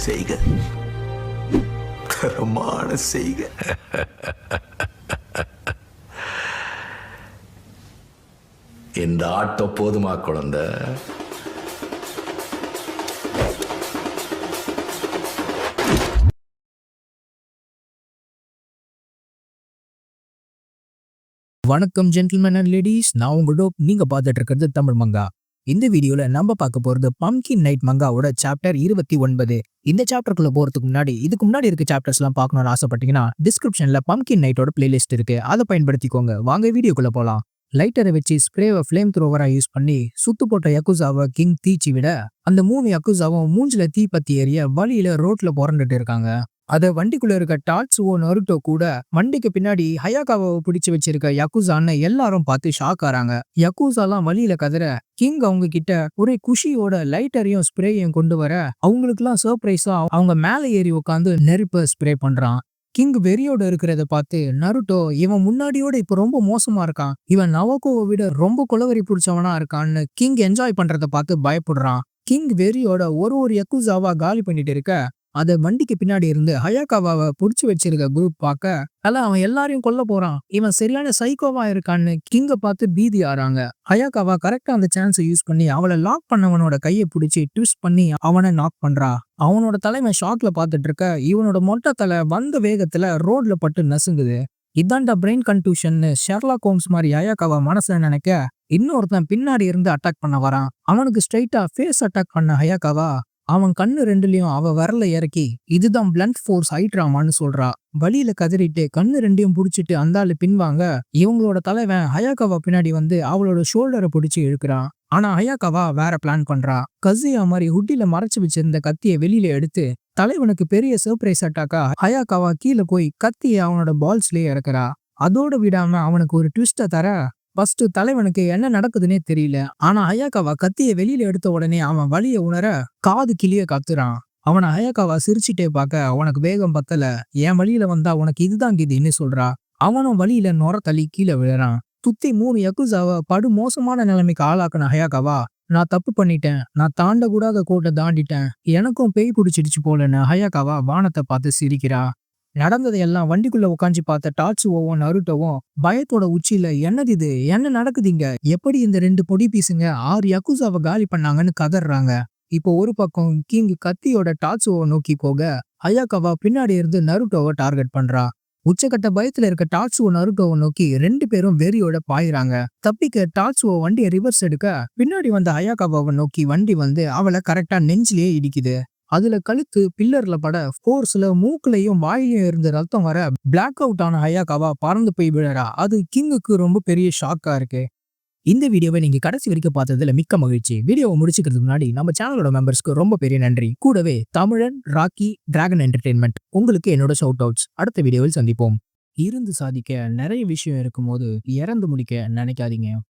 செய்க, தரமான செய்க. இந்த ஆட்டம் போதுமா குழந்தை? வணக்கம் ஜென்டில்மேன் அண்ட் லேடிஸ், நான் உங்களோட நீங்க பார்த்துட்டு இருக்கிறது தமிழ் மங்கா. இந்த வீடியோல நம்ம பார்க்க போறது பம்கின் நைட் மங்காவோட சாப்டர் 29. இந்த சாப்டருக்குள்ள போறதுக்கு முன்னாடி இதுக்கு முன்னாடி இருக்க சாப்டர்ஸ் எல்லாம் பார்க்கணும்னு ஆசைப்பட்டீங்கன்னா டிஸ்கிரிப்ஷன்ல பம்கின் நைட்டோட பிளேலிஸ்ட் இருக்கு, அதை பயன்படுத்திக்கோங்க. வாங்க வீடியோக்குள்ள போலாம். லைட்டரை வச்சு ஸ்ப்ரேவை ஃப்ளேம் த்ரோவரா யூஸ் பண்ணி சுத்து போட்ட யக்குசாவை கிங் தீச்சி விட அந்த 3 யக்குசாவும் மூஞ்சில தீ பத்தி எரிய வழியில ரோட்ல புறந்துட்டு இருக்காங்க. அத வண்டிக்குள்ள இருக்க டாட்சுவோ நருட்டோ கூட வண்டிக்கு பின்னாடி ஹயாகாவை பிடிச்சு வச்சிருக்க யக்குசான்னு எல்லாரும் பார்த்து ஷாக் ஆறாங்க. யக்குசாலாம் வழியில கதற கிங் அவங்க கிட்ட ஒரே குஷியோட லைட்டரையும் ஸ்ப்ரேயும் கொண்டு வர அவங்களுக்குலாம் சர்ப்ரைஸா அவங்க மேல ஏறி உட்காந்து நெருப்ப ஸ்ப்ரே பண்றான். கிங் வெறியோட இருக்கிறத பார்த்து நருட்டோ இவன் முன்னாடியோட இப்ப ரொம்ப மோசமா இருக்கான், இவன் நவகோவை விட ரொம்ப குலவரி பிடிச்சவனா இருக்கான்னு கிங் என்ஜாய் பண்றத பார்த்து பயப்படுறான். கிங் வெறியோட ஒரு யக்குசாவா காலி பண்ணிட்டு இருக்க அத வண்டிக்கு பின்னாடி இருந்து ஹயாகாவாவை புடிச்சு வச்சிருக்க குரூப் பார்க்க அவன் எல்லாரையும் கொல்ல போறான், இவன் சரியான சைக்கோவா இருக்கான்னு கிங்க பார்த்து பீதி ஆறாங்க. ஹயாகாவா கரெக்டா அந்த சான்ஸை யூஸ் பண்ணி அவளை லாக் பண்ணவனோட கையை பிடிச்சி ட்விஸ்ட் பண்ணி அவனை நாக் பண்றா. அவனோட தலைமை ஷாக்ல பார்த்துட்டு இருக்க இவனோட மொட்டை தலை வந்த வேகத்துல ரோட்ல பட்டு நசுங்குது. இதாண்டா பிரெயின் கன்ஃபியூஷன்னு ஷெர்லாக் ஹோம்ஸ் மாதிரி ஹயாகாவா மனசுல நினைக்க இன்னொருத்தன் பின்னாடி இருந்து அட்டாக் பண்ண வரான். அவனுக்கு ஸ்ட்ரைட்டா ஃபேஸ் அட்டாக் பண்ண ஹயாகாவா அவன் கண்ணு ரெண்டுலயும் அவ விரல இறக்கி இதுதான் பிளண்ட் ஃபோர்ஸ் ஹைட்ராமான்னு சொல்றா. வழியில கதறிட்டு கண்ணு ரெண்டையும் புடிச்சிட்டு அந்தாளு பின்வாங்க இவங்களோட தலைவன் ஹயாகாவா பின்னாடி வந்து அவளோட ஷோல்டரை பிடிச்சி இழுக்கிறான். ஆனா ஹயாகாவா வேற பிளான் பண்றா. கசியா மாதிரி ஹுட்டில மறைச்சு வச்சிருந்த கத்தியை வெளியில எடுத்து தலைவனுக்கு பெரிய சர்ப்ரைஸ் அட்டாக்கா ஹயாகாவா கீழே போய் கத்தியை அவனோட பால்ஸ்லயே இறக்குறா. அதோட விடாம அவனுக்கு ஒரு ட்விஸ்ட தர ஃபர்ஸ்ட் தலைவனுக்கு என்ன நடக்குதுன்னே தெரியல. ஆனா ஹயாகாவா கத்திய வெளியில எடுத்த உடனே அவன் வலிய உணர காது கிளிய கத்துறான். அவனை ஹயாகாவா சிரிச்சுட்டே பார்க்க உனக்கு வேகம் பத்தல, என் வழியில வந்தா உனக்கு இதுதான் கிதின்னு சொல்றா. அவனும் வழியில நொர தள்ளி கீழே விழுறான். சுத்தி 3 யக்குசாவை படு மோசமான நிலைமைக்கு ஆளாக்குன ஹயாகாவா நான் தப்பு பண்ணிட்டேன், நான் தாண்ட கூடாத கோட்டை தாண்டிட்டேன், எனக்கும் பேய் பிடிச்சிடுச்சு போலன்னு ஹயாகாவா வானத்தை பார்த்து சிரிக்கிறா. நடந்ததை எல்லாம் வண்டிக்குள்ள உட்காந்து பார்த்த டாட்சுவோவும் நருட்டோவும் பயத்தோட உச்சியில என்னது இது, என்ன நடக்குதுங்க, எப்படி இந்த 2 பொடி பீஸுங்க 6 யக்குசாவை காலி பண்ணாங்கன்னு கதறாங்க. இப்போ ஒரு பக்கம் கிங் கத்தியோட டாட்சுவோவை நோக்கி போக ஹயாகாவா பின்னாடி இருந்து நருட்டோவை டார்கெட் பண்றா. உச்சக்கட்ட பயத்துல இருக்க டாட்சுவோ நருட்டோவை நோக்கி 2 பேரும் வெறியோட பாயிறாங்க. தப்பிக்க டாட்சுவோ வண்டியை ரிவர்ஸ் எடுக்க பின்னாடி வந்த ஹயாகாவாவை நோக்கி வண்டி வந்து அவளை கரெக்டா நெஞ்சிலேயே இடிக்குது. அதுல கழுத்து பில்லர்ல பட ஃபோர்ஸ்ல மூக்குலையும் வாயிலையும் இருந்து ரத்தம் வர பிளாக் அவுட் ஆன ஹயாகாவா பறந்து போய் விழறா. அது கிங்குக்கு ரொம்ப பெரிய ஷாக்கா இருக்கு. இந்த வீடியோவை நீங்க கடைசி வரைக்கும் பார்த்ததுல மிக்க மகிழ்ச்சி. வீடியோவை முடிச்சுக்கிறதுக்கு முன்னாடி நம்ம சேனலோட மெம்பர்ஸ்க்கு ரொம்ப பெரிய நன்றி. கூடவே தமிழன், ராக்கி, டிராகன் என்டர்டெயின்மெண்ட் உங்களுக்கு என்னோட ஷவுட் அவுட்ஸ். அடுத்த வீடியோவில் சந்திப்போம். இருந்து சாதிக்க நிறைய விஷயம் இருக்கும் போது இறந்து முடிக்க நினைக்காதீங்க.